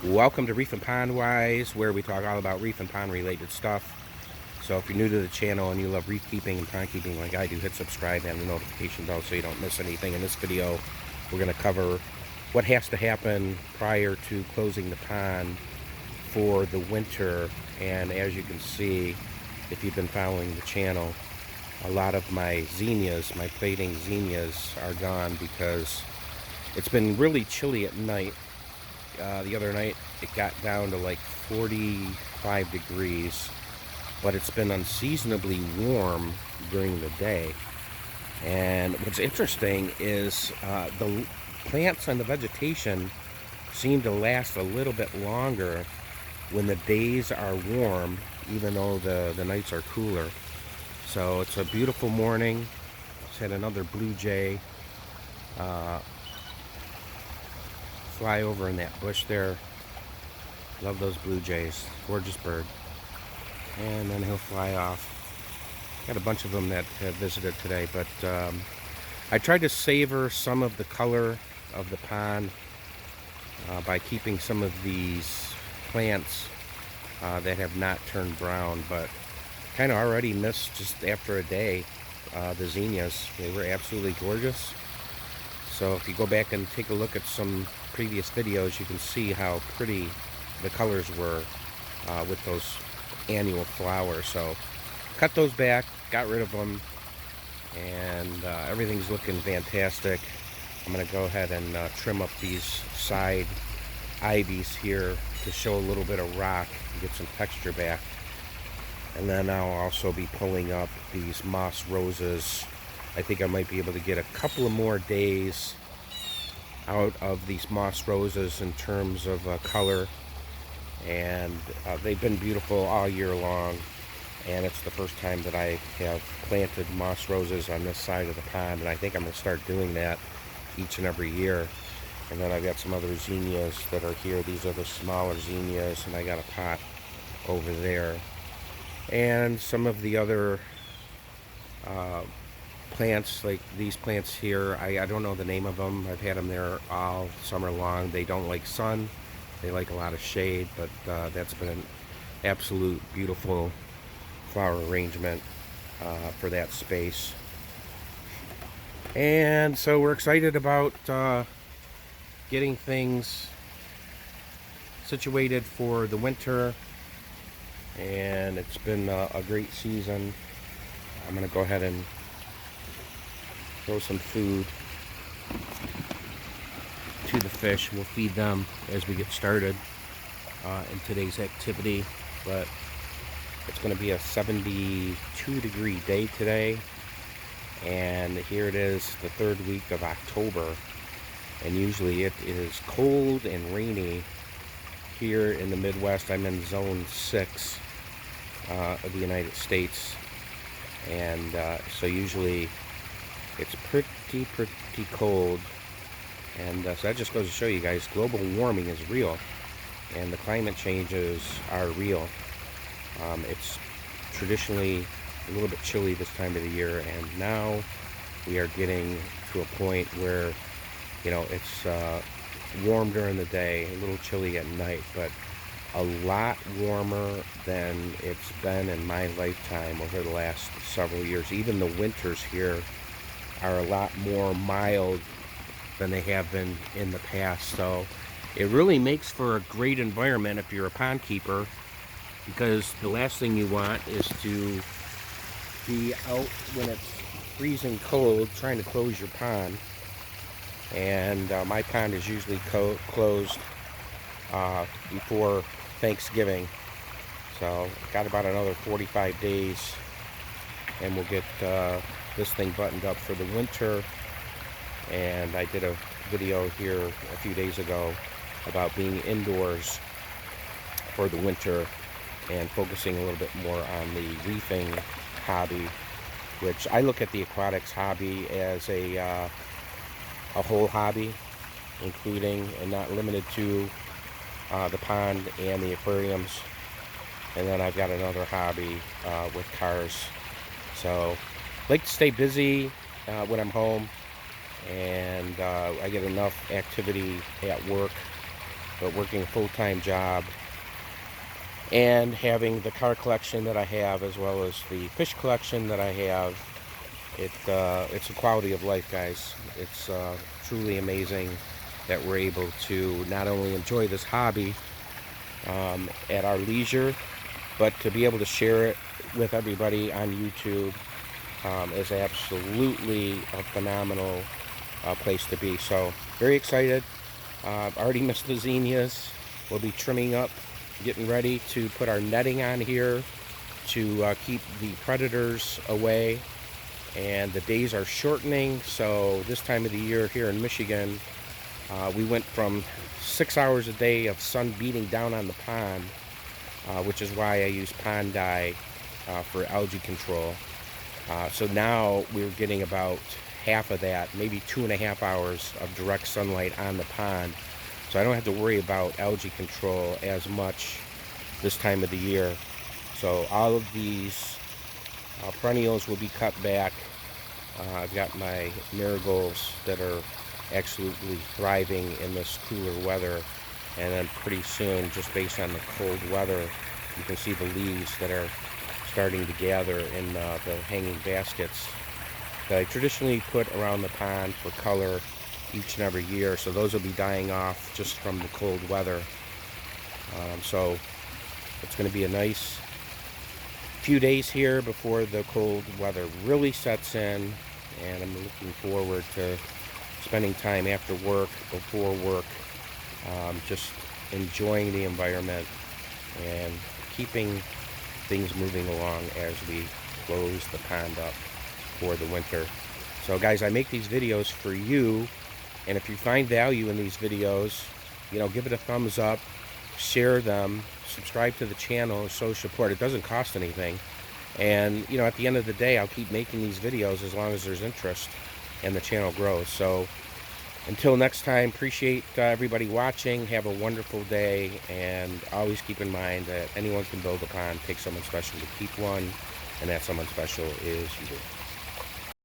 Welcome to Reef and Pond Wise, where we talk all about reef and pond related stuff. So if you're new to the channel and you love reef keeping and pond keeping like I do, hit subscribe and the notification bell so you don't miss anything. In this video, we're going to cover what has to happen prior to closing the pond for the winter. And as you can see, if you've been following the channel, a lot of my zinnias, my fading zinnias, are gone because it's been really chilly at night. The other night it got down to like 45 degrees, but it's been unseasonably warm during the day. And what's interesting is the plants and the vegetation seem to last a little bit longer when the days are warm, even though the nights are cooler. So it's a beautiful morning. Just had another blue jay fly over in that bush there. Love those blue jays. Gorgeous bird. And then he'll fly off. Got a bunch of them that have visited today, but I tried to savor some of the color of the pond by keeping some of these plants that have not turned brown, but kind of already missed just after a day the zinnias. They were absolutely gorgeous. So if you go back and take a look at some previous videos, you can see how pretty the colors were with those annual flowers. So cut those back, got rid of them, and everything's looking fantastic. I'm going to go ahead and trim up these side ivies here to show a little bit of rock and get some texture back. And then I'll also be pulling up these moss roses. I think I might be able to get a couple of more days out of these moss roses in terms of color, and they've been beautiful all year long, and it's the first time that I have planted moss roses on this side of the pond, and I think I'm going to start doing that each and every year. And then I've got some other zinnias that are here. These are the smaller zinnias, and I got a pot over there, and some of the other plants, like these plants here. I don't know the name of them. I've had them there all summer long. They don't like sun, they like a lot of shade, but that's been an absolute beautiful flower arrangement for that space. And so we're excited about getting things situated for the winter, and it's been a great season. I'm gonna go ahead and throw some food to the fish. We'll feed them as we get started in today's activity. But it's going to be a 72-degree day today, and here it is, the third week of October, and usually it is cold and rainy here in the Midwest. I'm in zone 6 of the United States, and so usually it's pretty cold. And so that just goes to show you guys, global warming is real, and the climate changes are real. It's traditionally a little bit chilly this time of the year, and now we are getting to a point where, you know, it's warm during the day, a little chilly at night, but a lot warmer than it's been in my lifetime over the last several years. Even the winters here are a lot more mild than they have been in the past. So it really makes for a great environment if you're a pond keeper, because the last thing you want is to be out when it's freezing cold trying to close your pond. And my pond is usually closed before Thanksgiving, so got about another 45 days and we'll get this thing buttoned up for the winter. And I did a video here a few days ago about being indoors for the winter and focusing a little bit more on the reefing hobby, which I look at the aquatics hobby as a whole hobby, including and not limited to the pond and the aquariums. And then I've got another hobby with cars. So I like to stay busy when I'm home, and I get enough activity at work but working a full-time job and having the car collection that I have, as well as the fish collection that I have, it's a quality of life, guys. It's truly amazing that we're able to not only enjoy this hobby at our leisure, but to be able to share it with everybody on YouTube is absolutely a phenomenal place to be. So very excited. Already missed the zinnias. We'll be trimming up, getting ready to put our netting on here to keep the predators away. And the days are shortening, so this time of the year here in Michigan, we went from 6 hours a day of sun beating down on the pond, which is why I use pond dye for algae control. So now we're getting about half of that, maybe 2.5 hours of direct sunlight on the pond. So I don't have to worry about algae control as much this time of the year. So all of these perennials will be cut back. I've got my marigolds that are absolutely thriving in this cooler weather, and then pretty soon, just based on the cold weather, you can see the leaves that are starting to gather in the hanging baskets that I traditionally put around the pond for color each and every year. So those will be dying off just from the cold weather. So it's going to be a nice few days here before the cold weather really sets in, and I'm looking forward to spending time after work, before work, just enjoying the environment and keeping things moving along as we close the pond up for the winter. So guys, I make these videos for you, and if you find value in these videos, you know, give it a thumbs up, share them, subscribe to the channel, show support. It doesn't cost anything, and you know, at the end of the day, I'll keep making these videos as long as there's interest and the channel grows. So until next time, appreciate everybody watching. Have a wonderful day, and always keep in mind that anyone can build a pond. Take someone special to keep one, and that someone special is you.